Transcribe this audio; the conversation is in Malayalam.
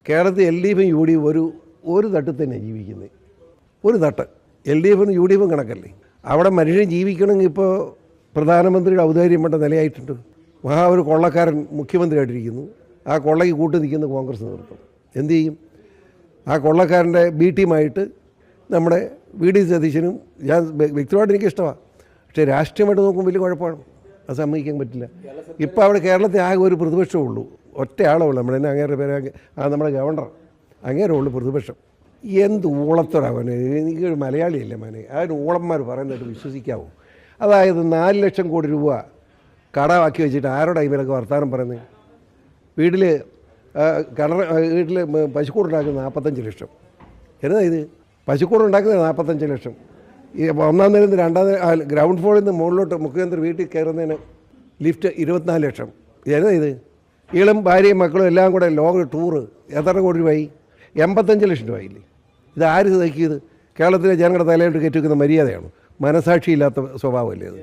കേരളത്തിൽ എൽ ഡി എഫും യു ഡി എഫും ഒരു തട്ടിൽ തന്നെ ജീവിക്കുന്നത്. ഒരു തട്ട് എൽ ഡി എഫും യു ഡി എഫും കണക്കല്ലേ. അവിടെ മനുഷ്യൻ ജീവിക്കണമെങ്കിൽ ഇപ്പോൾ പ്രധാനമന്ത്രിയുടെ ഔദാര്യം വേണ്ട നിലയായിട്ടുണ്ട്. ഒരു കൊള്ളക്കാരൻ മുഖ്യമന്ത്രിയായിട്ടിരിക്കുന്നു. ആ കൊള്ളയ്ക്ക് കൂട്ടു നിൽക്കുന്ന കോൺഗ്രസ് നേതൃത്വം എന്തു ചെയ്യും? ആ കൊള്ളക്കാരൻ്റെ ബി ടീമായിട്ട് നമ്മുടെ വി ഡി സതീശനും ഞാൻ വ്യക്തിപരമായിട്ട് എനിക്കിഷ്ടമാണ്. പക്ഷേ രാഷ്ട്രീയമായിട്ട് നോക്കുമ്പോൾ വലിയ കുഴപ്പമാണ്. അത് സമ്മതിക്കാൻ പറ്റില്ല. ഇപ്പോൾ അവിടെ കേരളത്തിൽ ആകെ ഒരു പ്രതിപക്ഷമേ ഉള്ളൂ. ഒറ്റയാളേ ഉള്ളൂ. നമ്മുടെ തന്നെ അങ്ങേരുടെ പേര് നമ്മുടെ ഗവർണർ അങ്ങേരെ ഉള്ളൂ പ്രതിപക്ഷം. എന്ത് ഊളത്തോടാവനെ. എനിക്കൊരു മലയാളിയല്ലേ മോനെ. ആ ഊളന്മാർ പറയുന്നതായിട്ട് വിശ്വസിക്കാവോ? അതായത് 4 ലക്ഷം കോടി രൂപ കടമാക്കി വെച്ചിട്ട് ആരോടെ ഇവരൊക്കെ വർത്തമാനം പറയുന്നത്? വീട്ടിൽ പശുക്കൂടുണ്ടാക്കുന്നത് 45 ലക്ഷം. എന്നാ ഇത്? പശുക്കൂടുണ്ടാക്കുന്നത് 45 ലക്ഷം. ഈ 1-ാം നിലയിൽ നിന്ന് 2-ാം നില ഗ്രൗണ്ട് ഫ്ലോറിൽ നിന്ന് മുകളിലോട്ട് മുഖ്യമന്ത്രി വീട്ടിൽ കയറുന്നതിന് ലിഫ്റ്റ് 24 ലക്ഷം. എന്നാ ഇത്? ഇളം ഭാര്യയും മക്കളും എല്ലാം കൂടെ ലോങ് ടൂറ് എത്ര കോടി രൂപയായി? 85 ലക്ഷം രൂപയില്ലേ? ഇത് ആര് സഹിക്കിയത്? കേരളത്തിലെ ജനങ്ങളുടെ തലയിട്ട് കയറ്റിവെക്കുന്ന മര്യാദയാണ്. മനസാക്ഷിയില്ലാത്ത സ്വഭാവമല്ലേ അത്?